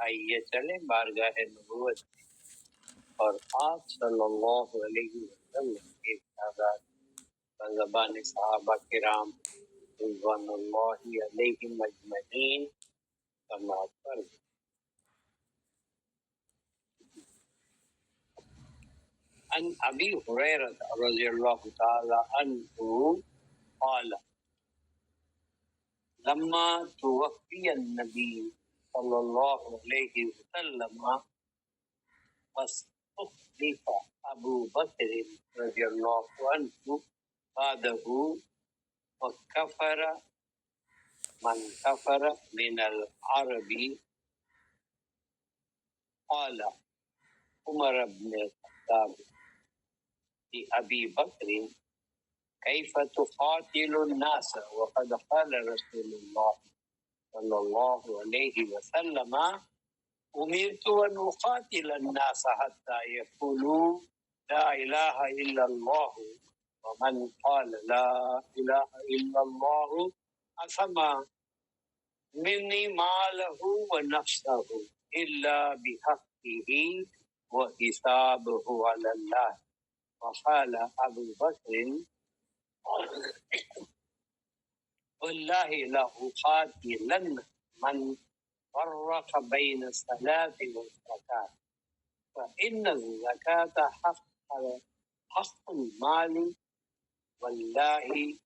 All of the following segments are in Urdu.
آئیے چلیں بارگاہ نبوت میں اور آپ صلی اللہ علیہ وسلم کے تعداد زبان صحابہ کرام رضوان اللہ علیہم اجمعین سماعت فرمائیں۔ عن ابی ہریرہ رضی اللہ تعالی عنہ قال لما توفی النبی صلی اللہ علیہ وسلم فاستخلف ابو بکر رضی اللہ عنہ بعده وكفر من كفر من العرب قال عمر بن الخطاب لأبي بكر كيف تقاتل الناس وقد قال رسول الله صلى الله عليه وسلم أمرت أن أقاتل الناس حتى يقولوا لا إله إلا الله ومن قال لا إله إلا الله عصم مني ماله ونفسه إلا بحقه وحسابه على الله وقال أبو بكر والله لأقاتلن من فرق بين الصلاة والزكاة فإن الزكاة حق المال والله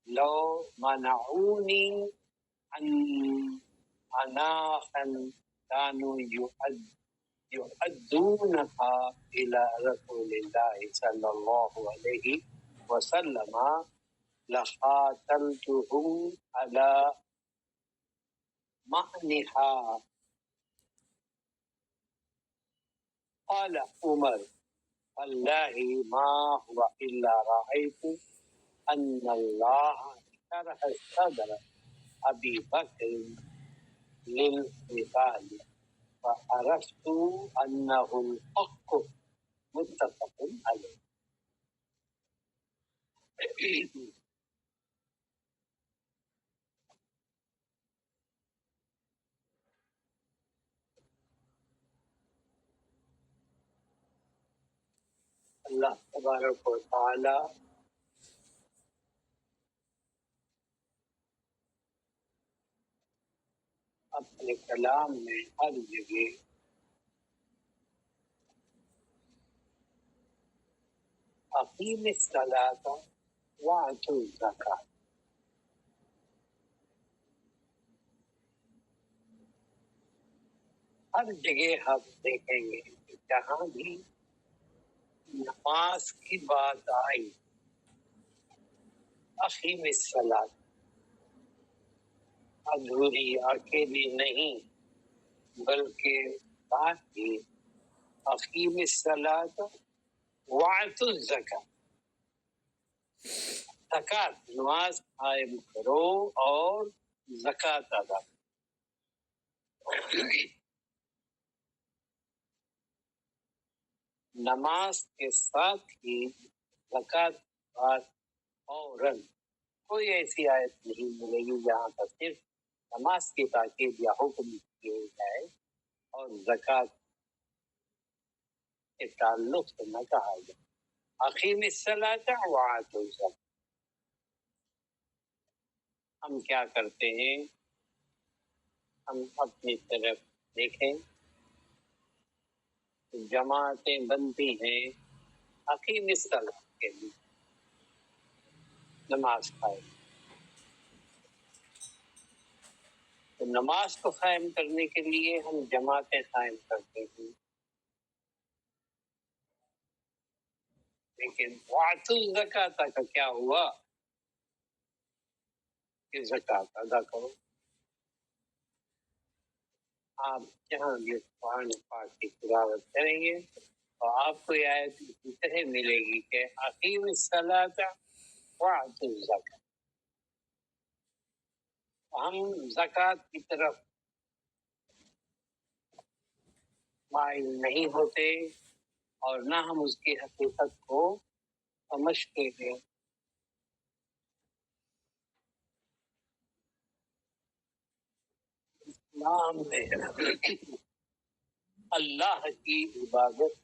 لو منعوني عن أناخا كانوا يؤدونها إلى رسول الله صلى الله عليه وسلم لقاتلتهم على معنها. قال عمر والله ما هو إلا رأيت أن الله شرح صدر أبي بكر للقتال فعرفت أنه الحق متفق عليه. اللہ تبارک و تعالی اپنے کلام میں ہر جگہ اقیم الصلاۃ وآتوا الزکاۃ، ہر جگہ ہم دیکھیں گے کہ جہاں بھی نماز کی بات آئی اقیم الصلاۃ، ادھوری اکیلی نہیں بلکہ ساتھ ہی اقیم الصلاۃ وآتوا الزکاۃ، زکوٰۃ نماز قائم کرو اور زکوٰۃ ادا کرو۔ نماز کے ساتھ ہی زکوٰۃ بات فوراً کوئی ایسی آیت نہیں ملے گی جہاں پر صرف نماز کی تاکید یا حکم کیے جائے اور زکوٰۃ کے تعلق سے نہ کہا جائے اقیم الصلاۃ وآتوا الزکاۃ۔ ہم کیا کرتے ہیں، ہم اپنی طرف دیکھیں، جماعتیں بنتی ہیں اقیم الصلاۃ کے لیے، نماز قائم، تو نماز کو قائم کرنے کے لیے ہم جماعتیں قائم کرتے ہیں، لیکن وآتوا الزکاۃ کا کیا ہوا کہ زکوٰۃ ادا کرو۔ آپ جہاں بھی قرآن پاک کی تلاوت کریں گے تو آپ کو یہ آیت اسی طرح ملے گی کہ اقیم الصلاۃ وآتوا الزکاۃ۔ ہم زکوٰۃ کی طرف مائل نہیں ہوتے اور نہ ہم اس کی حقیقت کو سمجھتے ہیں۔ اسلام میں اللہ کی عبادت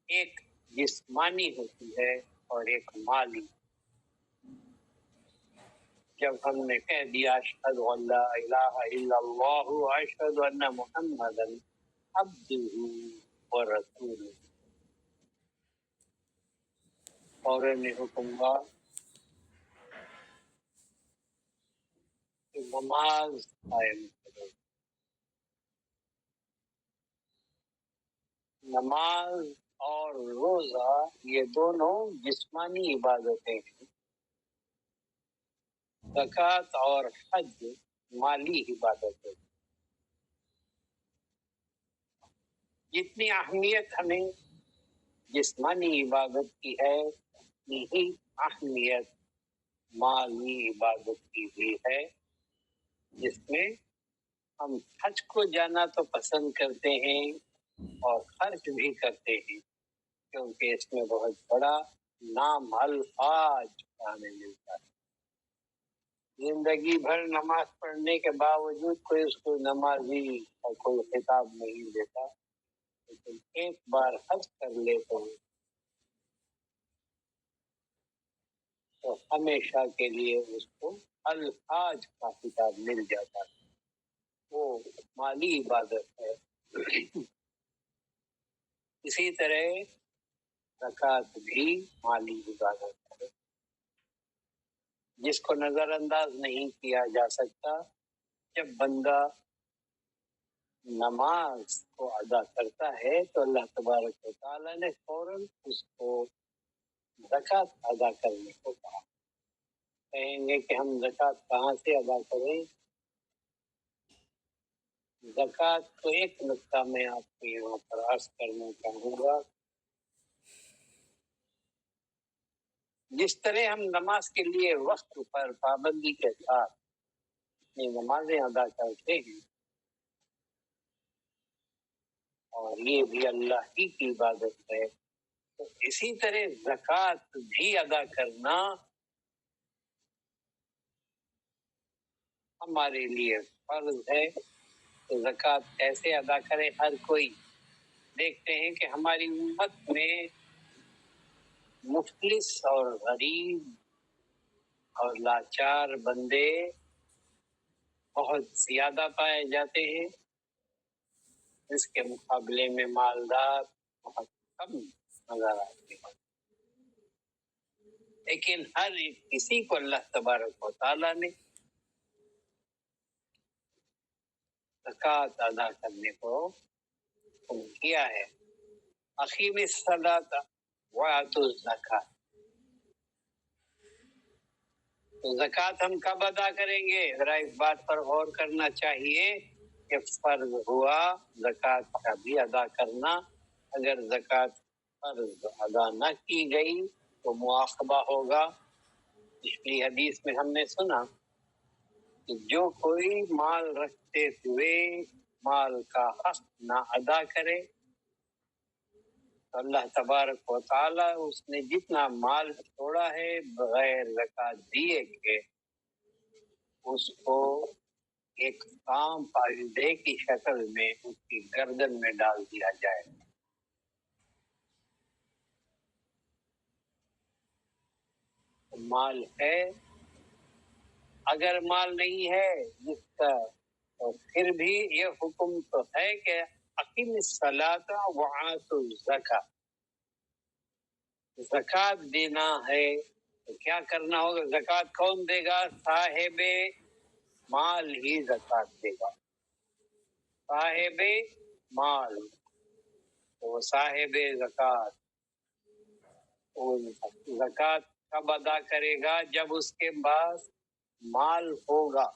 ایک جسمانی ہوتی ہے اور ایک مالی. جب ہم نے کہہ دیا اشہد ان لا الہ الا اللہ اشہد ان محمدا عبدہ ورسولہ، فوراً حکم ہوا کہ نماز قائم کرو. نماز اور روزہ یہ دونوں جسمانی عبادتیں ہیں، زکوٰۃ اور حج مالی عبادتیں. جتنی اہمیت ہمیں جسمانی عبادت کی ہے اتنی ہی اہمیت مالی عبادت کی بھی ہے، جس میں ہم حج کو جانا تو پسند کرتے ہیں اور خرچ بھی کرتے ہیں، کیونکہ اس میں بہت بڑا نام الحاج ہمیں ملتا ہے. زندگی بھر نماز پڑھنے کے باوجود کوئی اس کو نمازی اور کوئی خطاب نہیں دیتا، لیکن ایک بار حج کر لے تو ہمیشہ کے لیے اس کو الحاج کا خطاب مل جاتا ہے. وہ مالی عبادت ہے. اسی طرح زکوٰۃ بھی مالی عبادت ہے، جس کو نظر انداز نہیں کیا جا سکتا. جب بندہ نماز کو ادا کرتا ہے تو اللہ تبارک و تعالیٰ نے فوراً اس کو زکوٰۃ ادا کرنے کو کہا. کہیں گے کہ ہم زکوٰۃ کہاں سے ادا کریں؟ زکوٰۃ کو ایک نقطہ میں آپ کو یہاں پر عرض کرنا چاہوں گا. جس طرح ہم نماز کے لیے وقت پر پابندی کے ساتھ اپنی نمازیں ادا کرتے ہیں، اور یہ بھی اللہ ہی کی عبادت ہے، تو اسی طرح زکوٰۃ بھی ادا کرنا ہمارے لیے فرض ہے. تو زکوٰۃ کیسے ادا کرے؟ ہر کوئی دیکھتے ہیں کہ ہماری امت میں مفلس اور غریب اور لاچار بندے بہت زیادہ پائے جاتے ہیں، اس کے مقابلے میں مالدار بہت کم نظر آتے ہیں. لیکن ہر کسی کو اللہ تبارک و تعالیٰ نے زکوٰۃ ادا کرنے کو حکم کیا ہے. اقیم الصلاۃ وآتوا الزکاۃ. تو زکوٰۃ ہم کب ادا کریں گے؟ ذرا اس بات پر غور کرنا چاہیے کہ فرض ہوا زکوٰۃ کا بھی ادا کرنا. اگر زکوٰۃ فرض ادا نہ کی گئی تو مواخبہ ہوگا. پچھلی حدیث میں ہم نے سنا کہ جو کوئی مال رکھتے ہوئے مال کا حق نہ ادا کرے تو اللہ تبارک و تعالیٰ اس نے جتنا مال چھوڑا ہے بغیر زکوٰۃ دیے کے، اس کو ایک کام پائندے کی شکل میں اس کی گردن میں ڈال دیا جائے. مال ہے، اگر مال نہیں ہے جس کا، تو پھر بھی یہ حکم تو ہے کہ اقیم الصلاۃ وآتوا الزکاۃ. زکوٰۃ دینا ہے تو کیا کرنا ہوگا؟ زکوٰۃ کون دے گا؟ صاحب مال ہی زکوٰۃ دے گا. صاحب مال، تو صاحب زکوٰۃ وہ زکوٰۃ کب ادا کرے گا؟ جب اس کے پاس مال ہوگا.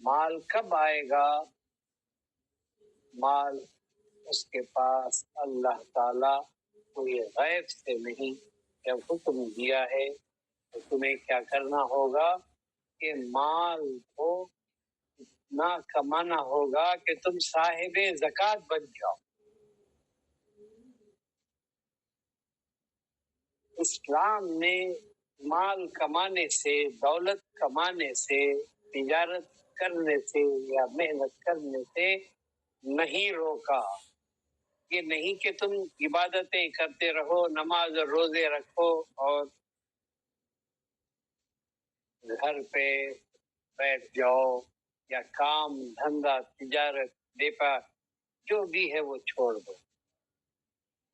مال کب آئے گا؟ مال اس کے پاس اللہ تعالی کوئی غیب سے نہیں، جب حکم دیا ہے تو تمہیں کیا کرنا ہوگا کہ مال کو اتنا کمانا ہوگا کہ تم صاحب زکوٰۃ بن جاؤ. اسلام نے مال کمانے سے، دولت کمانے سے، تجارت کرنے سے یا محنت کرنے سے نہیں روکا، یہ نہیں کہ تم عبادتیں کرتے رہو، نماز اور روزے رکھو اور گھر پہ بیٹھ جاؤ، یا کام دھندا تجارت بیپار جو بھی ہے وہ چھوڑ دو۔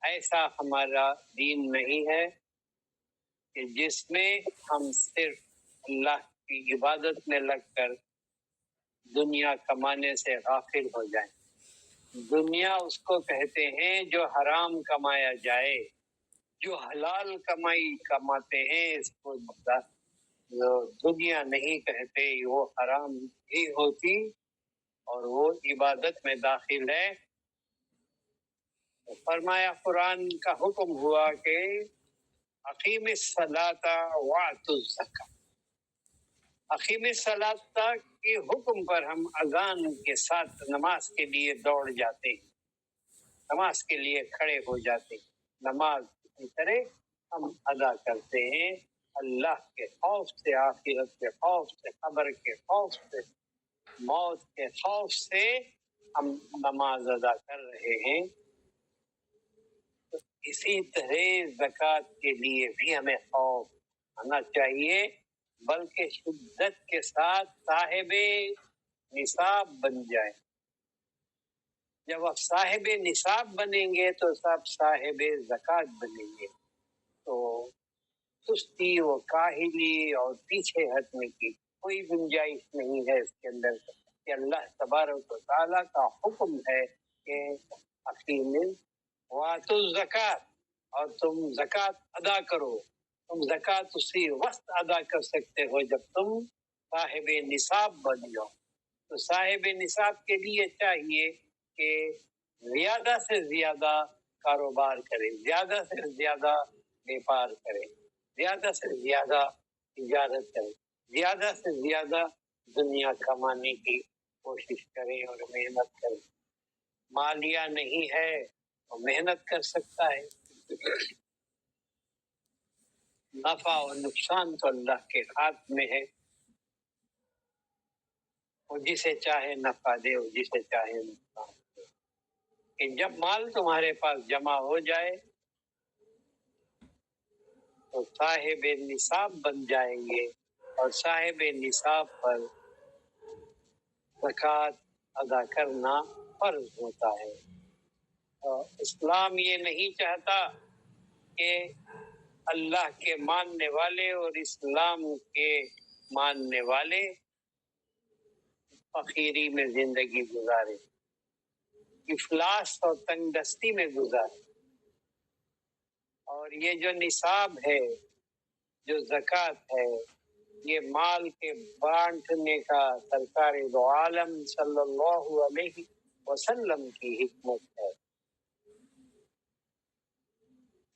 ایسا ہمارا دین نہیں ہے کہ جس میں ہم صرف اللہ کی عبادت میں لگ کر دنیا کمانے سے غافل ہو جائیں۔ دنیا اس کو کہتے ہیں جو حرام کمایا جائے، جو حلال کمائی کماتے ہیں اس کو دنیا نہیں کہتے، وہ حرام ہی ہوتی اور وہ عبادت میں داخل ہے۔ فرمایا قرآن کا حکم ہوا کہ اقیم الصلاۃ وآتوا الزکاۃ، اقیم الصلاۃ کے حکم پر ہم اذان کے ساتھ نماز کے لیے دوڑ جاتے ہیں، نماز کے لیے کھڑے ہو جاتے ہیں۔ نماز کی طرح ہم ادا کرتے ہیں، اللہ کے خوف سے، آخرت کے خوف سے، قبر کے خوف سے، موت کے خوف سے ہم نماز ادا کر رہے ہیں۔ تو اسی طرح زکوٰۃ کے لیے بھی ہمیں خوف آنا چاہیے، بلکہ شدت کے ساتھ صاحب نصاب بن جائے۔ جب آپ صاحب نصاب بنیں گے تو سب صاحب زکوٰۃ بنیں گے۔ تو سستی و کاہلی اور پیچھے ہٹنے کی کوئی گنجائش نہیں ہے اس کے اندر، کہ اللہ تبارک و تعالیٰ کا حکم ہے کہ اقیم وآتوا الزکاۃ، اور تم زکوٰۃ ادا کرو۔ تم زکوٰۃ اسی وقت ادا کر سکتے ہو جب تم صاحب نصاب بن جاؤ۔ تو صاحب نصاب کے لیے چاہیے کہ زیادہ سے زیادہ کاروبار کرے، زیادہ سے زیادہ بیپار کرے، زیادہ سے زیادہ تجارت کرے، زیادہ سے زیادہ دنیا کمانے کی کوشش کرے اور محنت کرے۔ مالیہ نہیں ہے تو محنت کر سکتا ہے۔ نفع اور نقصان تو اللہ کے ہاتھ میں ہے، وہ جسے چاہے نفع دے اور جسے چاہے نقصان دے۔ کہ جب مال تمہارے پاس جمع ہو جائے تو صاحب نصاب بن جائیں گے، اور صاحب نصاب پر زکوٰۃ ادا کرنا فرض ہوتا ہے۔ اور اسلام یہ نہیں چاہتا کہ اللہ کے ماننے والے اور اسلام کے ماننے والے فقیری میں زندگی گزارے، افلاس اور تنگ دستی میں گزارے۔ اور یہ جو نصاب ہے، جو زکوٰۃ ہے، یہ مال کے بانٹنے کا سرکار دو عالم صلی اللہ علیہ وسلم کی حکمت ہے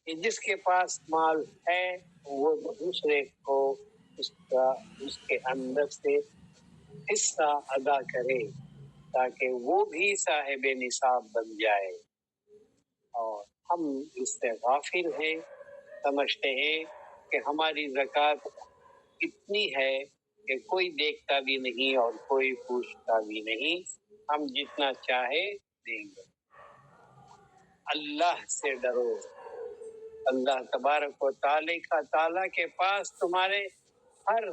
کہ جس کے پاس مال ہے وہ دوسرے کو اس کے اندر سے حصہ ادا کرے، تاکہ وہ بھی صاحب نصاب بن جائے۔ اور ہم اس سے غافل ہیں، سمجھتے ہیں کہ ہماری زکوٰۃ اتنی ہے کہ کوئی دیکھتا بھی نہیں اور کوئی پوچھتا بھی نہیں، ہم جتنا چاہے دیں گے۔ اللہ سے ڈرو، اللہ تبارک و تعالیٰ کے پاس تمہارے ہر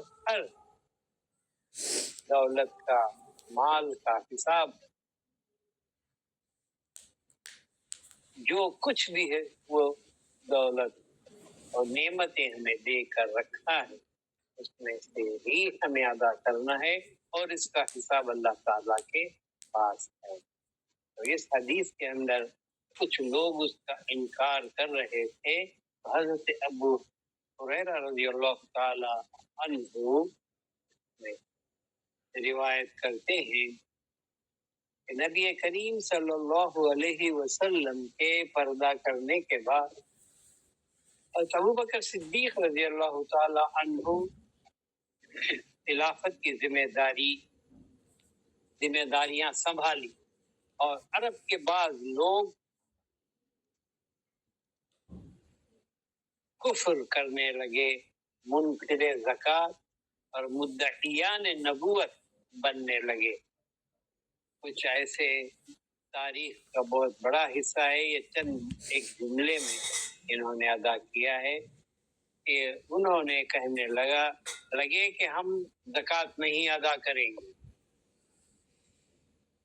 دولت کا، مال کا حساب، جو کچھ بھی ہے وہ دولت اور نعمتیں ہمیں دے کر رکھا ہے، اس میں سے ہی ہمیں ادا کرنا ہے، اور اس کا حساب اللہ تعالیٰ کے پاس ہے۔ تو اس حدیث کے اندر کچھ لوگ اس کا انکار کر رہے تھے۔ حضرت ابو ہریرہ رضی اللہ تعالی عنہ میں روایت کرتے ہیں کہ نبی کریم صلی اللہ علیہ وسلم کے پردہ کرنے کے بعد ابو بکر صدیق رضی اللہ تعالی عنہ خلافت کی ذمہ داریاں سنبھالی، اور عرب کے بعض لوگ کفر کرنے لگے، منکر زکوٰۃ اور مدعیان نبوت بننے لگے۔ کچھ ایسے تاریخ کا بہت بڑا حصہ ہے، یہ چند ایک جملے میں انہوں نے ادا کیا ہے کہ انہوں نے کہنے لگے کہ ہم زکوٰۃ نہیں ادا کریں گے،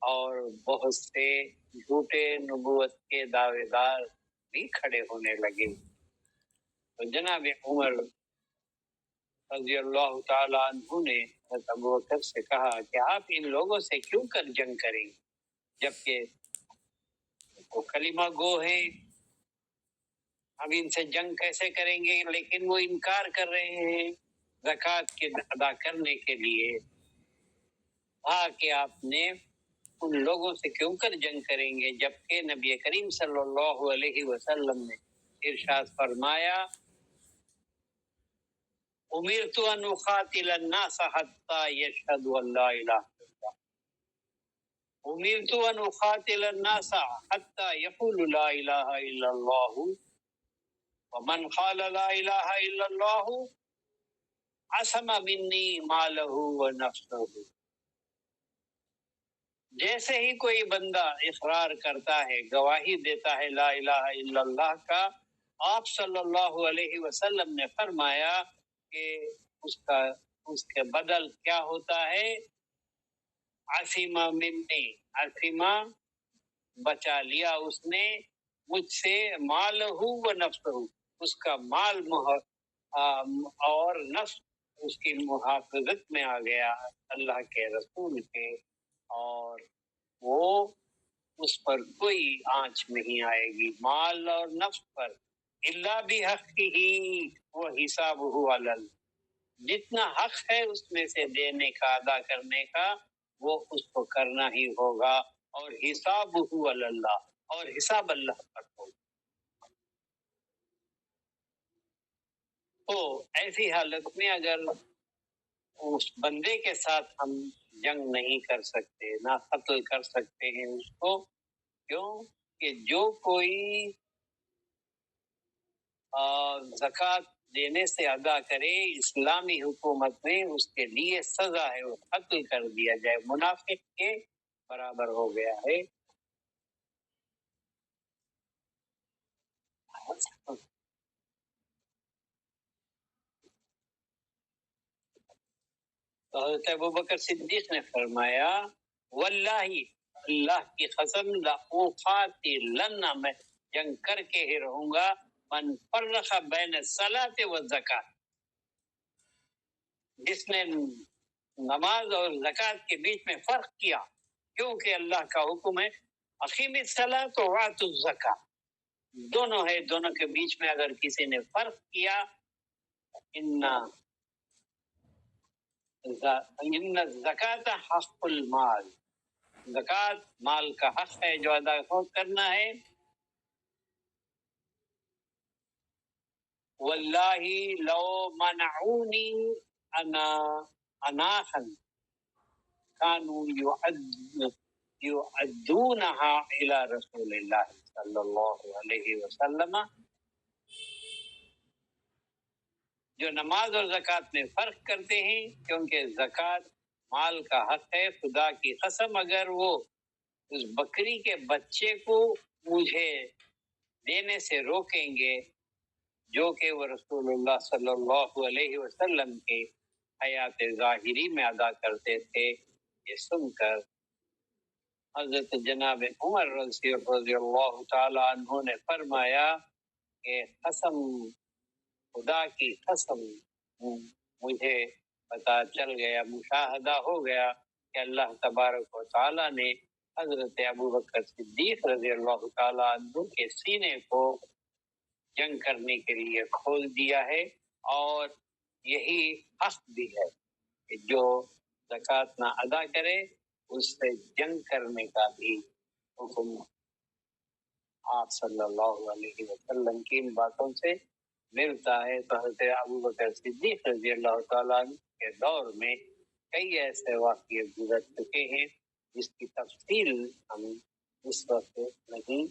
اور بہت سے جھوٹے نبوت کے دعوے دار بھی کھڑے ہونے لگے۔ تو جناب عمر رضی اللہ تعالیٰ عنہ نے حضرت ابوبکر سے کہا کہ آپ ان لوگوں سے کیوں کر جنگ کریں گے، جبکہ وہ کلمہ گو ہیں، ہم ان سے جنگ کیسے کریں گے؟ لیکن وہ انکار کر رہے ہیں زکوٰۃ کے ادا کرنے کے لیے۔ کہ آپ نے ان لوگوں سے کیوں کر جنگ کریں گے، جبکہ نبی کریم صلی اللہ علیہ وسلم نے ارشاد فرمایا امرت ان اقاتل الناس حتى يشهدوا ان لا اله الا اللہ، امرت ان اقاتل الناس حتى يقولوا لا اله الا اللہ، ومن قال لا اله الا اللہ عصم منی ماله ونفسه۔ جیسے ہی کوئی بندہ اقرار کرتا ہے، گواہی دیتا ہے لا الہ الا اللہ کا، آپ صلی اللہ علیہ وسلم نے فرمایا کہ اس کے بدل کیا ہوتا ہے؟ عصمہ منی، عصمہ بچا لیا اس نے مجھ سے، مالہ و نفسہ، اس کا مال اور نفس اس کی محافظت میں آ گیا اللہ کے رسول کے، اور وہ اس پر کوئی آنچ نہیں آئے گی، مال اور نفس پر، الا بحقہ وحسابہ علی اللہ، جتنا حق ہے اس میں سے دینے کا، ادا کرنے کا، وہ اس کو کرنا ہی ہوگا، اور حسابہ علی اللہ، اور حساب اللہ پر ہوگا۔ تو ایسی حالت میں اگر اس بندے کے ساتھ ہم جنگ نہیں کر سکتے، نہ قتل کر سکتے ہیں اس کو، کیوں کہ جو کوئی زکوٰۃ دینے سے ادا کرے اسلامی حکومت میں، اس کے لیے سزا ہے، وہ قتل کر دیا جائے، منافق کے برابر ہو گیا ہے۔ تو حضرت ابوبکر صدیق نے فرمایا واللہ، اللہ کی قسم، لأقاتلن، میں جنگ کر کے ہی رہوں گا، من فرق بین الصلاۃ والزکاۃ، جس نے نماز اور زکوٰۃ کے بیچ میں فرق کیا، کیونکہ اللہ کا حکم ہے اقیم الصلاۃ وآتوا الزکاۃ، دونوں ہے، دونوں کے بیچ میں اگر کسی نے فرق کیا، ان الزکاۃ حق المال، زکوٰۃ مال کا حق ہے جو ادا کرنا ہے، واللہ لو منعونی اناخا كانوا يؤدونها الى رسول اللہ صلی اللہ علیہ وسلم، جو نماز اور زکوٰۃ میں فرق کرتے ہیں، کیونکہ زکوٰۃ مال کا حق ہے، خدا کی قسم اگر وہ اس بکری کے بچے کو مجھے دینے سے روکیں گے جو کہ وہ رسول اللہ صلی اللہ علیہ وسلم کے حیات ظاہری میں ادا کرتے تھے، یہ سن کر حضرت جناب عمر رضی اللہ تعالی عنہ نے فرمایا کہ قسم، خدا کی قسم، مجھے پتا چل گیا، مشاہدہ ہو گیا کہ اللہ تبارک و تعالی نے حضرت ابوبکر صدیق رضی اللہ تعالی عنہ کے سینے کو جنگ کرنے کے لیے کھول دیا ہے، اور یہی حق بھی ہے کہ جو زکوٰۃ نہ ادا کرے اس سے جنگ کرنے کا بھی حکم آپ صلی اللہ علیہ وسلم کی ان باتوں سے ملتا ہے۔ تو حضرت ابوبکر صدیق رضی اللہ تعالیٰ عنہ کے دور میں کئی ایسے واقعے گزر چکے ہیں جس کی تفصیل ہم اس وقت نہیں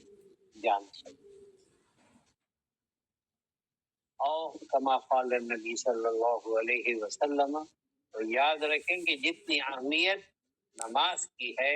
جان سکتے۔ اور کما قال النبی صلی اللہ علیہ وسلم، تو یاد رکھیں کہ جتنی اہمیت نماز کی ہے،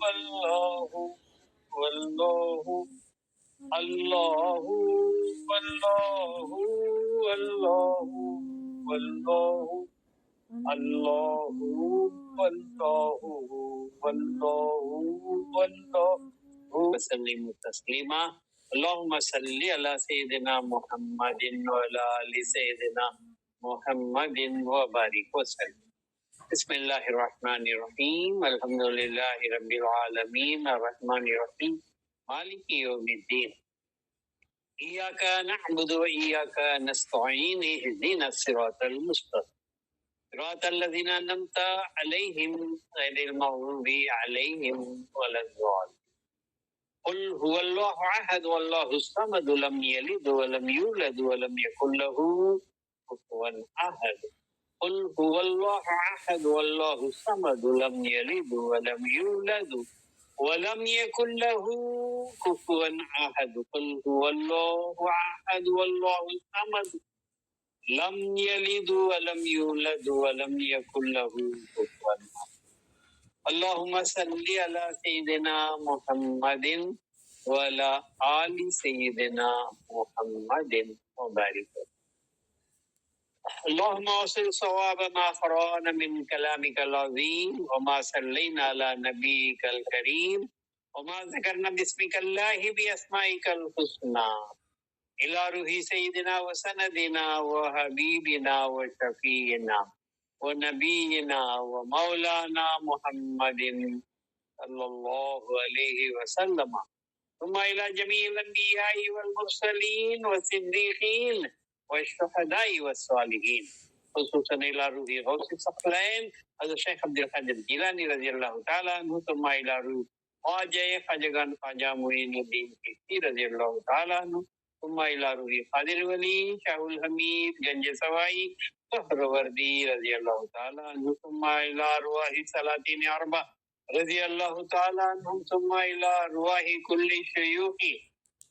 والله والله الله والله والله والله الله والله والله والله وسلم تسليما. اللهم صل على سيدنا محمد وعلى آل سيدنا محمد وبارك وسلم. بسم الله الرحمن الرحيم. الحمد لله رب العالمين الرحمن الرحيم مالك يوم الدين. إياك نعبد وإياك نستعين اهدنا الصراط المستقيم صراط الذين أنعمت عليهم غير المغضوب عليهم ولا الضالين. قل هو الله أحد والله الصمد لم يلد ولم يولد ولم يكن له كفوا أحد. قل هو الله أحد والله الصمد لم يلد ولم يولد ولم يكن له كفوا أحد. قل هو الله أحد والله الصمد لم يلد ولم يولد ولم يكن له كفوا أحد. اللهم صل على سيدنا محمد وعلى آل سيدنا محمد وبارك وسلم. اللهم اوصل صواب ما قرانا من كلامك العظيم وما صلينا على نبيك الكريم وما ذكرنا باسمك الله بأسمائك الحسنى إلى روح سيدنا وسندنا وحبيبنا وشفيعنا ونبينا ومولانا محمد صلى الله عليه وسلم، ثم إلى جميع الأنبياء والمرسلين والصديقين والشهداء والصالحين، خصوصا إلى روح غوث الثقلين حضرت شیخ عبد القادر جیلانی رضی اللہ تعالیٰ عنہ، ثم إلى روح خواجہ خواجگان خواجہ معین الدین چشتی رضی اللہ تعالیٰ عنہ، ثم إلى روح قادر ولی شاہ الحمید گنج سوائی سہروردی رضی اللہ تعالیٰ عنہ، ثم إلى أرواح سلاطین اربع رضی اللہ تعالیٰ عنہم، ثم إلى أرواح كل شیوخ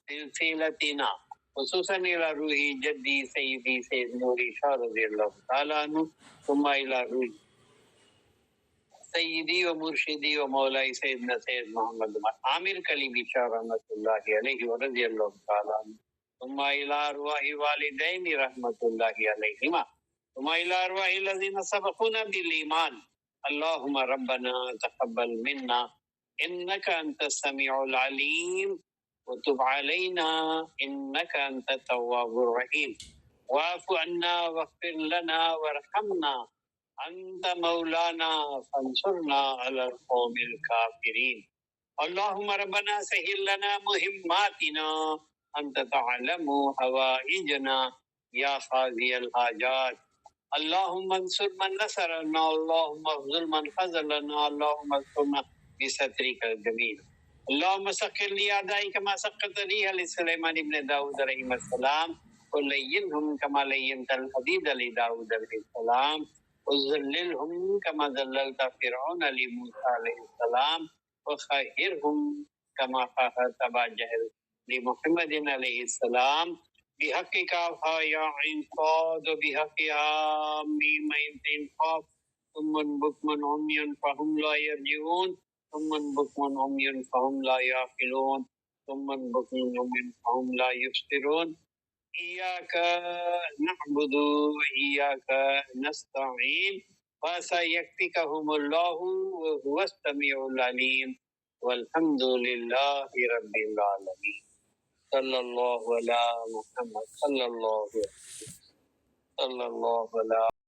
سلسلتنا خصوصا إلى روح جدی سیدی سید نوری شاہ رضی اللہ تعالیٰ عنہ، ثم إلى روح سیدی و مرشدی و مولائی سیدنا سید محمد عامر کلیمی شاہ رحمۃ اللہ علیہ ورضی اللہ تعالیٰ عنہ، ثم إلى أرواح والدین رحمۃ اللہ علیہما، ثم إلى أرواح الذین سبقونا بالایمان. اللهم ربنا تقبل منا إنك أنت السميع العليم وتب علينا إنك أنت التواب الرحيم واعف عنا واغفر لنا وارحمنا أنت مولانا فانصرنا على القوم الكافرين. اللهم ربنا سهل لنا مهماتنا أنت تعلم حوائجنا يا قاضي الحاجات. اللهم انصر من نصرنا، اللهم اخذل من خذلنا، اللهم اذكرنا بسترك الجميل. اللهم سخر لي أعدائي كما سخرت ريح لسليمان بن داود عليه السلام، ولينهم كما لينت الحديد لداود عليه السلام، وذللهم كما ذللت فرعون لموسى عليه السلام، وخيرهم كما خيرت أبا جهل لمحمد عليه السلام. بحق كافها يا عين صاد وبحق آمين مين قاف ثم بكم عمي فهم لا يرجعون ثم بكم عمي فهم لا يعقلون ثم بكم عمي فهم لا يبصرون. إياك نعبد وإياك نستعين فسيكفيكهم الله وهو السميع العليم والحمد لله رب العالمين. صلی اللہ علی محمد صلی اللہ علی